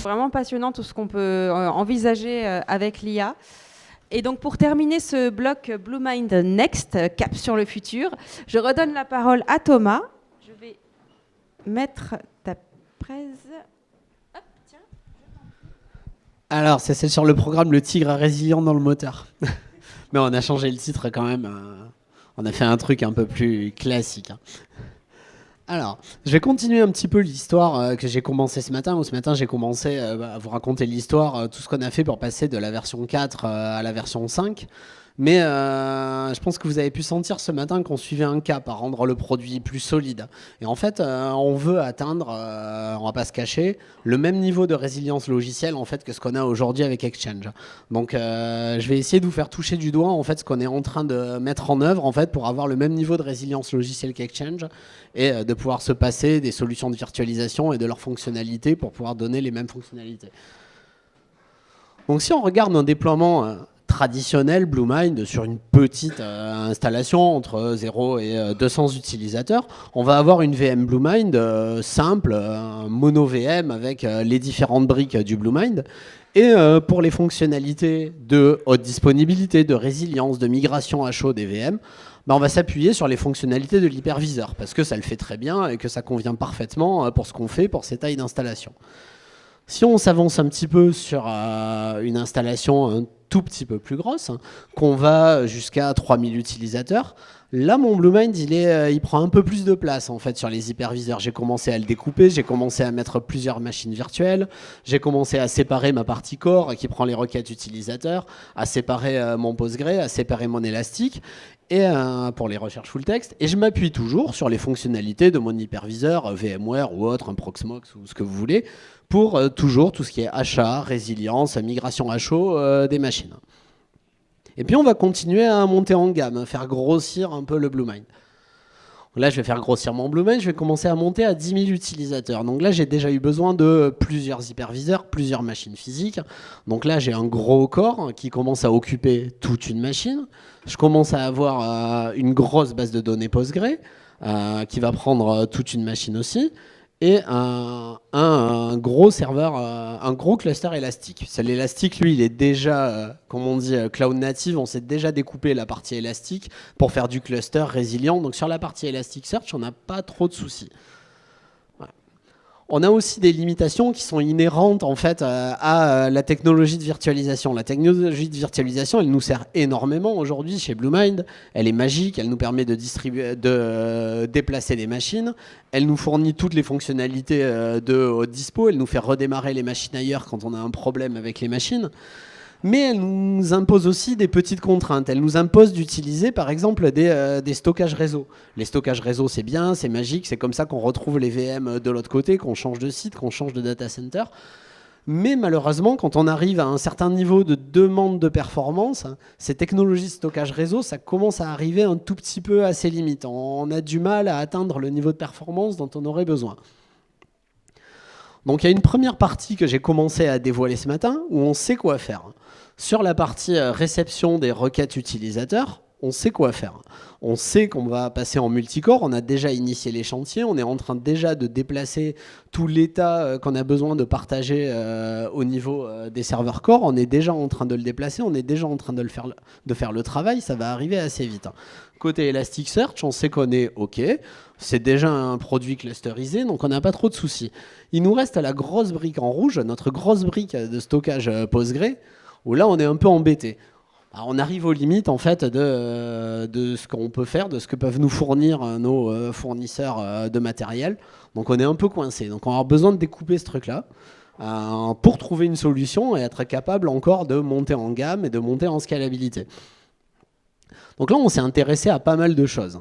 vraiment passionnant tout ce qu'on peut envisager avec l'IA. Et donc pour terminer ce bloc BlueMind Next, cap sur le futur, je redonne la parole à Thomas. Je vais mettre ta presse. Hop, tiens. Alors, c'est celle sur le programme Le Tigre résilient dans le moteur. Mais on a changé le titre quand même. On a fait un truc un peu plus classique. Alors, je vais continuer un petit peu l'histoire que j'ai commencé ce matin. Ce matin, j'ai commencé à vous raconter l'histoire, tout ce qu'on a fait pour passer de la version 4 à la version 5. Mais je pense que vous avez pu sentir ce matin qu'on suivait un cap à rendre le produit plus solide. Et en fait, on veut atteindre, on va pas se cacher, le même niveau de résilience logicielle en fait que ce qu'on a aujourd'hui avec Exchange. Donc, je vais essayer de vous faire toucher du doigt en fait ce qu'on est en train de mettre en œuvre en fait pour avoir le même niveau de résilience logicielle qu'Exchange et de pouvoir se passer des solutions de virtualisation et de leurs fonctionnalités pour pouvoir donner les mêmes fonctionnalités. Donc, si on regarde un déploiement traditionnel BlueMind sur une petite installation entre 0 et 200 utilisateurs, on va avoir une VM BlueMind simple, un mono VM avec les différentes briques du BlueMind. Et pour les fonctionnalités de haute disponibilité, de résilience, de migration à chaud des VM, on va s'appuyer sur les fonctionnalités de l'hyperviseur parce que ça le fait très bien et que ça convient parfaitement pour ce qu'on fait, pour ces tailles d'installation. Si on s'avance un petit peu sur une installation un tout petit peu plus grosse, qu'on va jusqu'à 3000 utilisateurs, là mon BlueMind il prend un peu plus de place en fait sur les hyperviseurs. J'ai commencé à le découper, j'ai commencé à mettre plusieurs machines virtuelles, j'ai commencé à séparer ma partie core qui prend les requêtes utilisateurs, à séparer mon Postgre, à séparer mon élastique et pour les recherches full text, et je m'appuie toujours sur les fonctionnalités de mon hyperviseur, VMware ou autre, un Proxmox ou ce que vous voulez, pour toujours tout ce qui est achat, résilience, migration à chaud des machines. Et puis on va continuer à monter en gamme, faire grossir un peu le BlueMind. Là, je vais faire grossir mon BlueMind, je vais commencer à monter à 10 000 utilisateurs. Donc là, j'ai déjà eu besoin de plusieurs hyperviseurs, plusieurs machines physiques. Donc là, j'ai un gros corps qui commence à occuper toute une machine. Je commence à avoir une grosse base de données Postgre qui va prendre toute une machine aussi. Et un gros serveur, un gros cluster élastique. L'élastique, lui, il est déjà, comme on dit, cloud native. On s'est déjà découpé la partie élastique pour faire du cluster résilient. Donc sur la partie Elasticsearch, on n'a pas trop de soucis. Voilà. On a aussi des limitations qui sont inhérentes en fait à la technologie de virtualisation. La technologie de virtualisation, elle nous sert énormément aujourd'hui chez BlueMind. Elle est magique, elle nous permet de déplacer des machines. Elle nous fournit toutes les fonctionnalités de haute dispo. Elle nous fait redémarrer les machines ailleurs quand on a un problème avec les machines. Mais elle nous impose aussi des petites contraintes. Elle nous impose d'utiliser par exemple des stockages réseau. Les stockages réseau, c'est bien, c'est magique, c'est comme ça qu'on retrouve les VM de l'autre côté, qu'on change de site, qu'on change de data center. Mais malheureusement, quand on arrive à un certain niveau de demande de performance, ces technologies de stockage réseau, ça commence à arriver un tout petit peu à ses limites. On a du mal à atteindre le niveau de performance dont on aurait besoin. Donc il y a une première partie que j'ai commencé à dévoiler ce matin où on sait quoi faire. Sur la partie réception des requêtes utilisateurs, on sait quoi faire. On sait qu'on va passer en multicore, on a déjà initié les chantiers, on est en train déjà de déplacer tout l'état qu'on a besoin de partager au niveau des serveurs core, on est déjà en train de le déplacer, on est déjà en train de faire le travail, ça va arriver assez vite. Côté Elasticsearch, on sait qu'on est OK, c'est déjà un produit clusterisé, donc on n'a pas trop de soucis. Il nous reste la grosse brique en rouge, notre grosse brique de stockage Postgre, où là on est un peu embêté. Alors, on arrive aux limites en fait de ce qu'on peut faire, de ce que peuvent nous fournir nos fournisseurs de matériel. Donc on est un peu coincé. Donc on va avoir besoin de découper ce truc-là pour trouver une solution et être capable encore de monter en gamme et de monter en scalabilité. Donc là on s'est intéressé à pas mal de choses.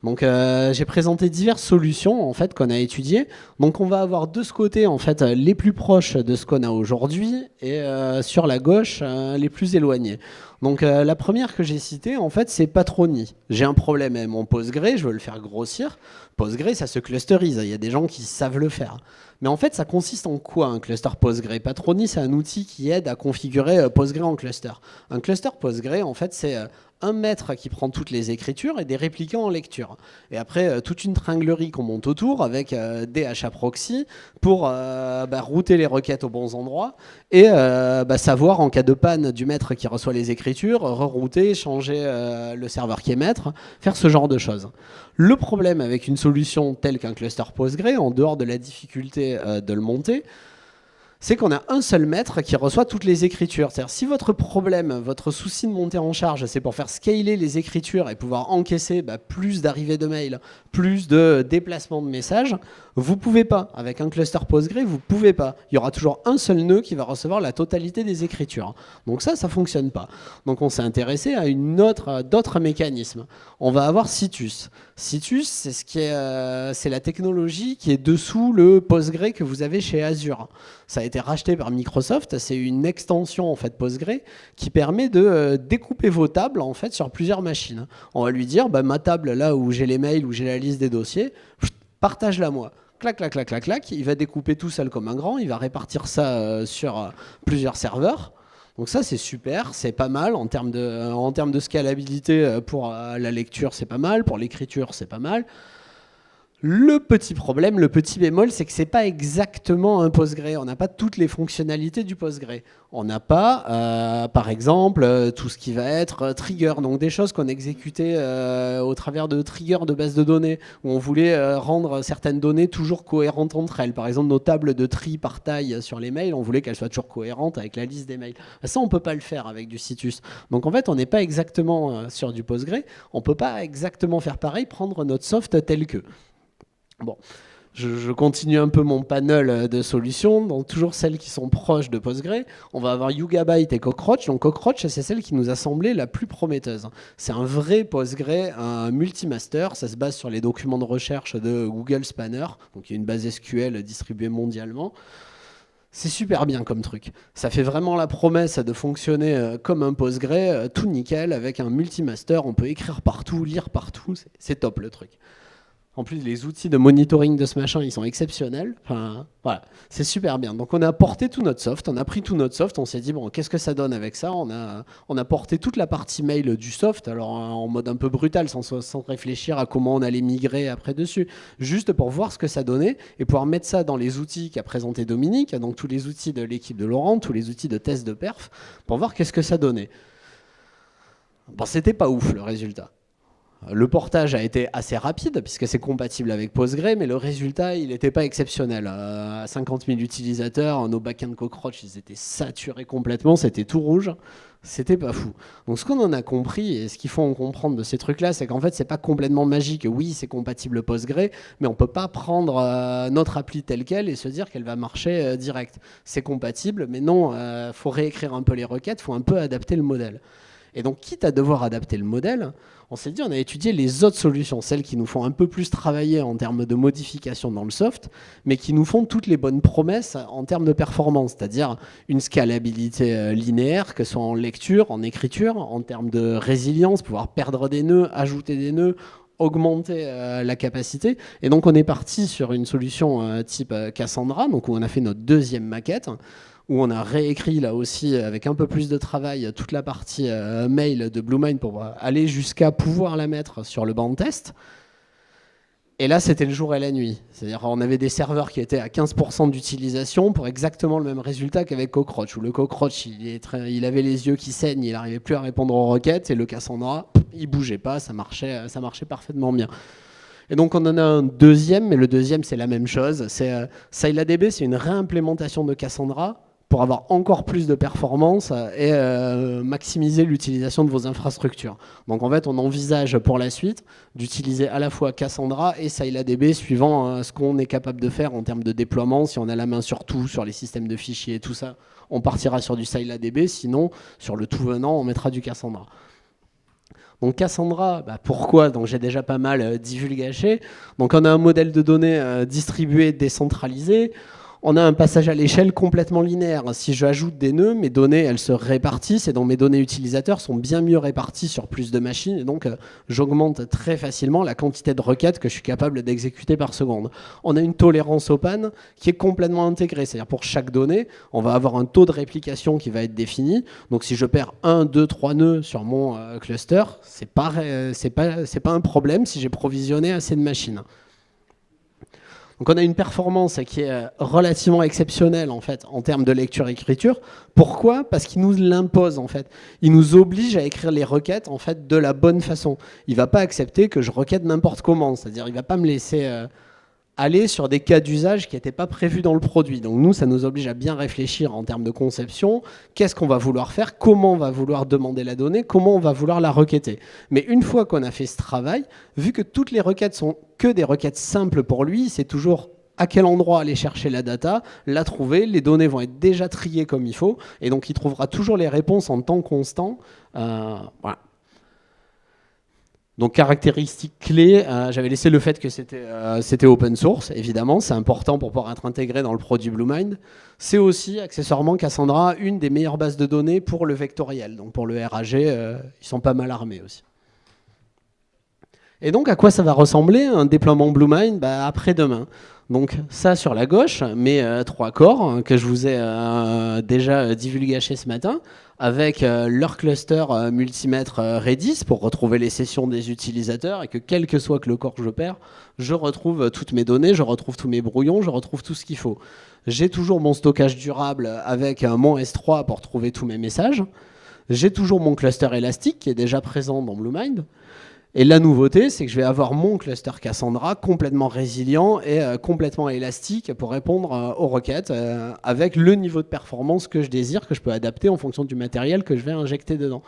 Donc j'ai présenté diverses solutions en fait qu'on a étudiées. Donc on va avoir de ce côté en fait les plus proches de ce qu'on a aujourd'hui et sur la gauche les plus éloignés. Donc la première que j'ai citée, en fait, c'est Patroni. J'ai un problème avec mon Postgre, je veux le faire grossir. Postgre, ça se clusterise, il y a des gens qui savent le faire. Mais en fait, ça consiste en quoi un cluster Postgre? Patroni, c'est un outil qui aide à configurer Postgre en cluster. Un cluster Postgre, en fait, c'est un maître qui prend toutes les écritures et des répliquants en lecture. Et après, toute une tringlerie qu'on monte autour avec des HAProxy pour router les requêtes aux bons endroits et savoir en cas de panne du maître qui reçoit les écritures, rerouter, changer le serveur qui est maître, faire ce genre de choses. Le problème avec une solution telle qu'un cluster Postgre, en dehors de la difficulté de le monter, c'est qu'on a un seul maître qui reçoit toutes les écritures. C'est-à-dire si votre problème, votre souci de monter en charge, c'est pour faire scaler les écritures et pouvoir encaisser plus d'arrivées de mails, plus de déplacements de messages, vous pouvez pas. Avec un cluster Postgre, vous pouvez pas. Il y aura toujours un seul nœud qui va recevoir la totalité des écritures. Donc ça fonctionne pas. Donc on s'est intéressé à d'autres mécanismes. On va avoir Citus. Citus, c'est la technologie qui est dessous le Postgre que vous avez chez Azure. Ça a été racheté par Microsoft. C'est une extension en fait Postgre qui permet de découper vos tables en fait sur plusieurs machines. On va lui dire ma table là où j'ai les mails, où j'ai la liste des dossiers, partage-la moi. Clac, clac, clac, clac, clac. Il va découper tout seul comme un grand. Il va répartir ça sur plusieurs serveurs. Donc ça, c'est super, c'est pas mal en termes de scalabilité pour la lecture, c'est pas mal, pour l'écriture, c'est pas mal. Le petit problème, le petit bémol, c'est que c'est pas exactement un Postgre. On n'a pas toutes les fonctionnalités du Postgre. On n'a pas, par exemple, tout ce qui va être trigger, donc des choses qu'on exécutait au travers de triggers de base de données, où on voulait rendre certaines données toujours cohérentes entre elles. Par exemple, nos tables de tri par taille sur les mails, on voulait qu'elles soient toujours cohérentes avec la liste des mails. Ça, on peut pas le faire avec du Citus. Donc en fait, on n'est pas exactement sur du Postgre. On peut pas exactement faire pareil, prendre notre soft tel que. Bon, je continue un peu mon panel de solutions, donc toujours celles qui sont proches de Postgre. On va avoir Yugabyte et Cockroach. Donc Cockroach, c'est celle qui nous a semblé la plus prometteuse. C'est un vrai Postgre, un multimaster. Ça se base sur les documents de recherche de Google Spanner, donc il y a une base SQL distribuée mondialement. C'est super bien comme truc. Ça fait vraiment la promesse de fonctionner comme un Postgre, tout nickel, avec un multimaster. On peut écrire partout, lire partout. C'est top le truc. En plus, les outils de monitoring de ce machin, ils sont exceptionnels. Enfin, voilà, c'est super bien. Donc, on a porté tout notre soft, on a pris tout notre soft, on s'est dit, bon, qu'est-ce que ça donne avec ça ? On a porté toute la partie mail du soft, alors en mode un peu brutal, sans réfléchir à comment on allait migrer après dessus, juste pour voir ce que ça donnait et pouvoir mettre ça dans les outils qu'a présenté Dominique, donc tous les outils de l'équipe de Laurent, tous les outils de test de perf, pour voir qu'est-ce que ça donnait. Bon, c'était pas ouf le résultat. Le portage a été assez rapide puisque c'est compatible avec Postgre, mais le résultat, il n'était pas exceptionnel. À 50 000 utilisateurs, nos backends Cockroach, ils étaient saturés complètement, c'était tout rouge, c'était pas fou. Donc ce qu'on en a compris et ce qu'il faut en comprendre de ces trucs-là, c'est qu'en fait, c'est pas complètement magique. Oui, c'est compatible Postgre, mais on peut pas prendre notre appli telle quelle et se dire qu'elle va marcher direct. C'est compatible, mais non, faut réécrire un peu les requêtes, faut un peu adapter le modèle. Et donc, quitte à devoir adapter le modèle, on s'est dit, on a étudié les autres solutions, celles qui nous font un peu plus travailler en termes de modification dans le soft, mais qui nous font toutes les bonnes promesses en termes de performance, c'est-à-dire une scalabilité linéaire, que ce soit en lecture, en écriture, en termes de résilience, pouvoir perdre des nœuds, ajouter des nœuds, augmenter la capacité. Et donc, on est parti sur une solution type Cassandra, donc où on a fait notre deuxième maquette, où on a réécrit là aussi avec un peu plus de travail toute la partie mail de Bluemind pour aller jusqu'à pouvoir la mettre sur le banc de test. Et là, c'était le jour et la nuit. C'est-à-dire on avait des serveurs qui étaient à 15% d'utilisation pour exactement le même résultat qu'avec Cockroach, où le Cockroach, il avait les yeux qui saignent, il n'arrivait plus à répondre aux requêtes, et le Cassandra, il bougeait pas, ça marchait parfaitement bien. Et donc on en a un deuxième, mais le deuxième, c'est la même chose. ScyllaDB, c'est une réimplémentation de Cassandra, pour avoir encore plus de performance et maximiser l'utilisation de vos infrastructures. Donc en fait, on envisage pour la suite d'utiliser à la fois Cassandra et ScyllaDB suivant ce qu'on est capable de faire en termes de déploiement. Si on a la main sur tout, sur les systèmes de fichiers et tout ça, on partira sur du ScyllaDB. Sinon, sur le tout venant, on mettra du Cassandra. Donc Cassandra, pourquoi ? Donc j'ai déjà pas mal divulgaché. Donc on a un modèle de données distribué, décentralisé. On a un passage à l'échelle complètement linéaire. Si j'ajoute des nœuds, mes données, elles se répartissent et donc mes données utilisateurs sont bien mieux réparties sur plus de machines et donc j'augmente très facilement la quantité de requêtes que je suis capable d'exécuter par seconde. On a une tolérance aux pannes qui est complètement intégrée, c'est-à-dire pour chaque donnée, on va avoir un taux de réplication qui va être défini. Donc si je perds 1, 2, 3 nœuds sur mon cluster, c'est pas un problème si j'ai provisionné assez de machines. Donc on a une performance qui est relativement exceptionnelle en fait en termes de lecture-écriture. Pourquoi? Parce qu'il nous l'impose en fait. Il nous oblige à écrire les requêtes en fait de la bonne façon. Il ne va pas accepter que je requête n'importe comment. C'est-à-dire il ne va pas me laisser aller sur des cas d'usage qui n'étaient pas prévus dans le produit. Donc nous, ça nous oblige à bien réfléchir en termes de conception. Qu'est-ce qu'on va vouloir faire? Comment on va vouloir demander la donnée? Comment on va vouloir la requêter? Mais une fois qu'on a fait ce travail, vu que toutes les requêtes sont que des requêtes simples pour lui, c'est toujours à quel endroit aller chercher la data, la trouver, les données vont être déjà triées comme il faut, et donc il trouvera toujours les réponses en temps constant. Voilà. Donc caractéristique clé, j'avais laissé le fait que c'était open source, évidemment, c'est important pour pouvoir être intégré dans le produit Bluemind. C'est aussi, accessoirement, Cassandra, une des meilleures bases de données pour le vectoriel. Donc pour le RAG, ils sont pas mal armés aussi. Et donc à quoi ça va ressembler un déploiement Bluemind? Après-demain. Donc ça sur la gauche, mes 3 corps que je vous ai déjà divulgachés ce matin, avec leur cluster multimètre Redis pour retrouver les sessions des utilisateurs et que quel que soit que le corps que je perds, je retrouve toutes mes données, je retrouve tous mes brouillons, je retrouve tout ce qu'il faut. J'ai toujours mon stockage durable avec mon S3 pour trouver tous mes messages. J'ai toujours mon cluster élastique qui est déjà présent dans Bluemind. Et la nouveauté, c'est que je vais avoir mon cluster Cassandra complètement résilient et complètement élastique pour répondre aux requêtes avec le niveau de performance que je désire, que je peux adapter en fonction du matériel que je vais injecter dedans.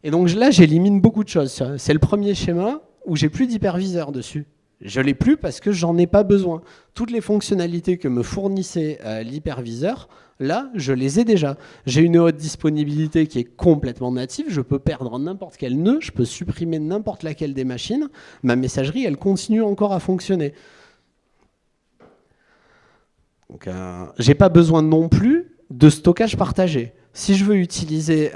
Et donc là, j'élimine beaucoup de choses. C'est le premier schéma où j'ai plus d'hyperviseur dessus. Je l'ai plus parce que j'en ai pas besoin. Toutes les fonctionnalités que me fournissait l'hyperviseur, là, je les ai déjà. J'ai une haute disponibilité qui est complètement native. Je peux perdre n'importe quel nœud. Je peux supprimer n'importe laquelle des machines. Ma messagerie, elle continue encore à fonctionner. Donc, j'ai pas besoin non plus de stockage partagé. Si je veux utiliser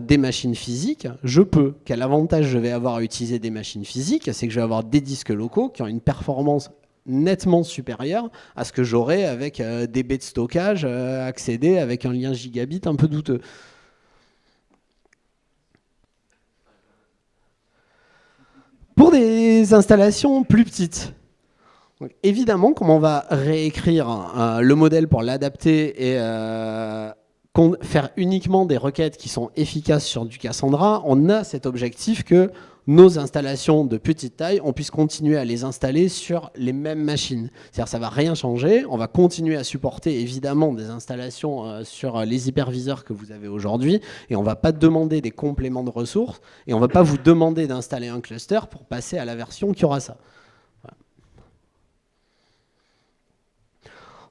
des machines physiques, je peux. Quel avantage je vais avoir à utiliser des machines physiques? C'est que je vais avoir des disques locaux qui ont une performance nettement supérieure à ce que j'aurais avec des baies de stockage accédés avec un lien gigabit un peu douteux. Pour des installations plus petites, donc, évidemment, comme on va réécrire le modèle pour l'adapter et faire uniquement des requêtes qui sont efficaces sur du Cassandra, on a cet objectif que nos installations de petite taille, on puisse continuer à les installer sur les mêmes machines. C'est-à-dire que ça ne va rien changer, on va continuer à supporter évidemment des installations sur les hyperviseurs que vous avez aujourd'hui, et on ne va pas demander des compléments de ressources, et on ne va pas vous demander d'installer un cluster pour passer à la version qui aura ça.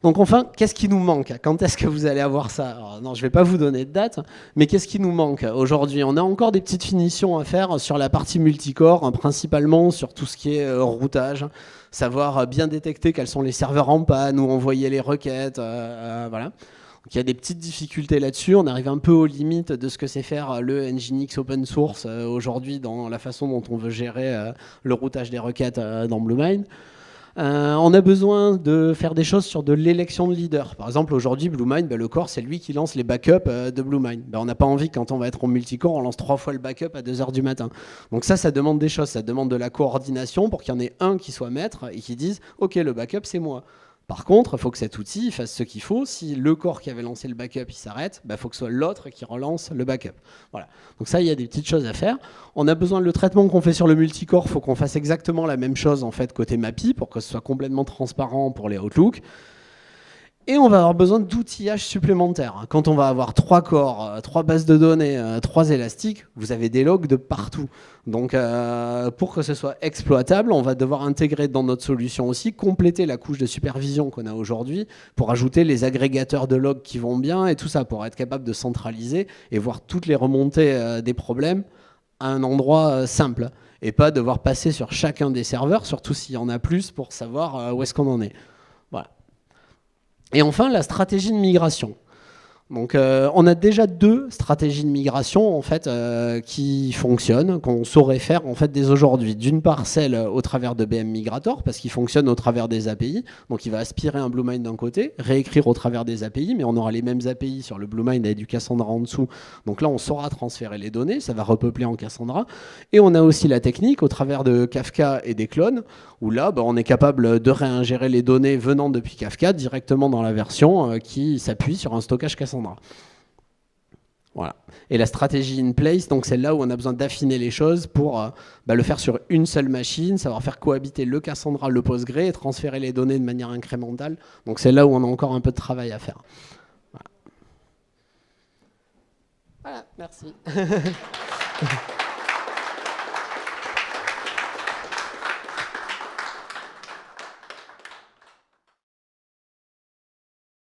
Donc enfin, qu'est-ce qui nous manque? Quand est-ce que vous allez avoir ça? Alors, non, je ne vais pas vous donner de date, mais qu'est-ce qui nous manque aujourd'hui? On a encore des petites finitions à faire sur la partie multicore, hein, principalement sur tout ce qui est routage, savoir bien détecter quels sont les serveurs en panne, où envoyer les requêtes, voilà. Donc, il y a des petites difficultés là-dessus, on arrive un peu aux limites de ce que c'est faire le Nginx open source aujourd'hui dans la façon dont on veut gérer le routage des requêtes dans Bluemind. On a besoin de faire des choses sur de l'élection de leader. Par exemple, aujourd'hui, Bluemind, le core, c'est lui qui lance les backups de Bluemind. On n'a pas envie que quand on va être en multicore, on lance 3 fois le backup à 2 h du matin. Donc ça demande des choses. Ça demande de la coordination pour qu'il y en ait un qui soit maître et qui dise « Ok, le backup, c'est moi ». Par contre, il faut que cet outil fasse ce qu'il faut. Si le corps qui avait lancé le backup il s'arrête, il faut que ce soit l'autre qui relance le backup. Voilà. Donc ça, il y a des petites choses à faire. On a besoin de le traitement qu'on fait sur le multicore, il faut qu'on fasse exactement la même chose en fait côté MAPI pour que ce soit complètement transparent pour les Outlook. Et on va avoir besoin d'outillage supplémentaire. Quand on va avoir 3 corps, 3 bases de données, 3 élastiques, vous avez des logs de partout. Donc pour que ce soit exploitable, on va devoir intégrer dans notre solution aussi, compléter la couche de supervision qu'on a aujourd'hui pour ajouter les agrégateurs de logs qui vont bien et tout ça, pour être capable de centraliser et voir toutes les remontées des problèmes à un endroit simple. Et pas devoir passer sur chacun des serveurs, surtout s'il y en a plus, pour savoir où est-ce qu'on en est. Voilà. Et enfin, la stratégie de migration. Donc, on a déjà 2 stratégies de migration en fait qui fonctionnent, qu'on saurait faire en fait dès aujourd'hui. D'une part, celle au travers de BM Migrator, parce qu'il fonctionne au travers des API. Donc, il va aspirer un BlueMind d'un côté, réécrire au travers des API, mais on aura les mêmes API sur le BlueMind avec du Cassandra en dessous. Donc là, on saura transférer les données, ça va repeupler en Cassandra. Et on a aussi la technique au travers de Kafka et des clones, où là, on est capable de réingérer les données venant depuis Kafka directement dans la version qui s'appuie sur un stockage Cassandra. Voilà. Et la stratégie in place, donc c'est là où on a besoin d'affiner les choses pour le faire sur une seule machine, savoir faire cohabiter le Cassandra, le Postgre et transférer les données de manière incrémentale. Donc c'est là où on a encore un peu de travail à faire. Voilà, merci.